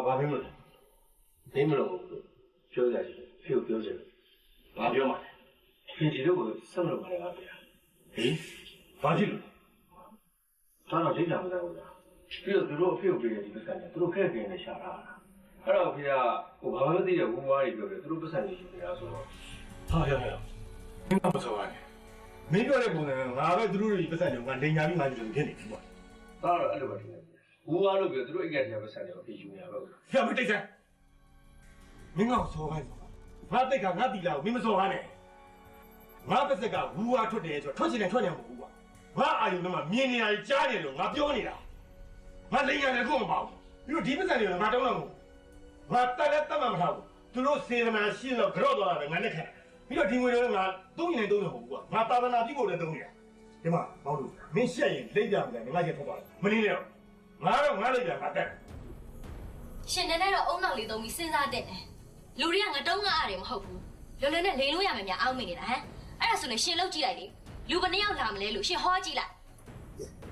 ဘာမင်းမလို့မင်းမလို့ပြောကြတယ်ဖေကိုပြောချင်တယ်ဘာပြောမှလဲခင်ဒီလိုကိုဆက်မလို့ပါလေပါဗျာဟင်ဘာဖြစ်လို့တော်တော်ဒိတ်လာမသားဘူးလားပြီးတော့သူတို့အဖေကိုပြေးတယ်ဒီပတ်စံနဲ့သူတို့ခဲ့ခဲ့နေရှာတာအဲ့တော့ဖေကဟိုဘာမှမသိတဲ့ဝူဝါးတွေပြောတယ်သူတို့ပတ်စံနေယူနေတာဆိုတော့ဟာရမင်းကမစောပါနဲ့မင်းပြောတဲ့ပုံစံကငါပဲသူတို့တွေပတ်စံတွေငါလိန်ညာပြီးငါကြည့်လို့ဖြစ်နေပြီပေါ့ဒါတော့အဲ့လိုပဲထင်တယ်ဝူဝါးလို့ပြောသူတို့အိတ်ကတည်းကပတ်စံတွေကိုပြေးယူနေတာပဲဖျက်မတိတ်စမ်းမင်းကစောခိုင်းစောငါတိတ်ကငါတီလာကိုမင်းမစောခိုင်းနဲ့ငါပတ်စက်ကဝူဝါးထွက်တယ်ဆိုတော့ထွက်ချင်တယ်ထွက်နေမှာမဟုတ်ဘူးကွာငါအာယုံထဲမှာမြင်နေတာကြားနေလို့ငါပြောနေတာငါလိန်ညာလည်းခုမပေါ့ပြီးတော့ဒီပတ်စံတွေကငါတောင်းတော့မဟုတ်ငါတက်လည်းတက်မှမထားဘူးသူတို့စေတနာရှိတော့ကြော့သွားတာပဲငါလက်ခံပြီးတော့ဒီငွေတွေငါသုံးရင်သုံးတယ်မဟုတ်ဘူးကွာငါသာသနာပြုဖို့လည်းသုံးနေတာဒီမှာဘောက်လို့မင်းရှက်ရင်လိမ့်ပြမယ်ငါချက်ထွက်သွားတယ်မနေနဲ့တော့ငါလိမ့်ပြငါတက်ရှင်နဲ့တော့အုံနောက်လေးသုံးပြီးစဉ်းစားတဲ့တယ်လူတွေကငတုံးငါအားတယ်မဟုတ်ဘူးလွယ်လွယ်နဲ့လိန်လို့ရမယ်များအောက်မိနေတာဟမ်အဲ့ဒါဆိုရင်ရှင်လောက်ကြည့်လိုက်လေလူဘယ်နှယောက်လာမလဲလို့ရှင်ဟောကြည့်လိုက်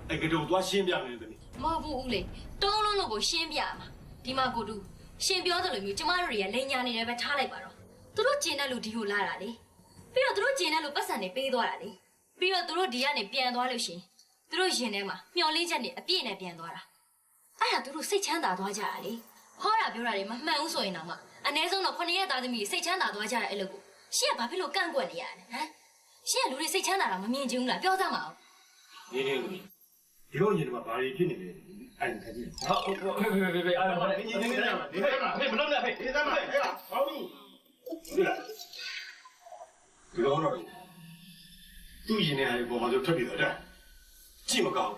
အဲ့ကတော့သွားရှင်းပြမယ်သမီးမဟုတ်ဘူးဦးလေတုံးလုံးလို့ကိုရှင်းပြမှာဒီမှာကိုတူရှင်ပြောသလိုမျိုးကျမတို့တွေကလိန်ညာနေတယ်ပဲထားလိုက်ပါတော့သူတို့ကျင်တဲ့လူဒီကိုလာတာလေပြီးတော့သူတို့ကျင်တဲ့လူပတ်စံနေပေးသွားတာလေပြီးတော့သူတို့ဒီကနေပြန်သွားလို့ရှင်သူတို့ရင်ထဲမှာမျောလေးချက်နေအပြည့်နဲ့ပြန်သွားတာအဲ့ဒါသူတို့စိတ်ချမ်းသာသွားကြတာလေဟောတာပြောတာတွေမမှန်ဘူးဆိုရင်တော့မှအ ਨੇ ဆုံးတော့9ရက်သားသမီးစိတ်ချမ်းသာသွားကြတဲ့အဲ့လိုကိုရှင်ကဘာဖြစ်လို့ကန့်ကွက်နေရလဲဟမ်ရှင်ကလူတွေစိတ်ချမ်းသာတာမမြင်ချင်ဘူးလားပြောစမ်းပါဦးနေနေလူဒီလိုရင်ကဘာတွေဖြစ်နေလဲအဲ့ဒါကြည့်ဟုတ်ဖေအဲ့ဒါနေနေမလုပ်နဲ့ဖေဒီစမ်းမဟဲ့လားဟောဘူးဒီလိုတော့သူ့ရင်ထဲပေါ်မှာဆိုထွက်ပြီးတော့ကြည့်မကောင်း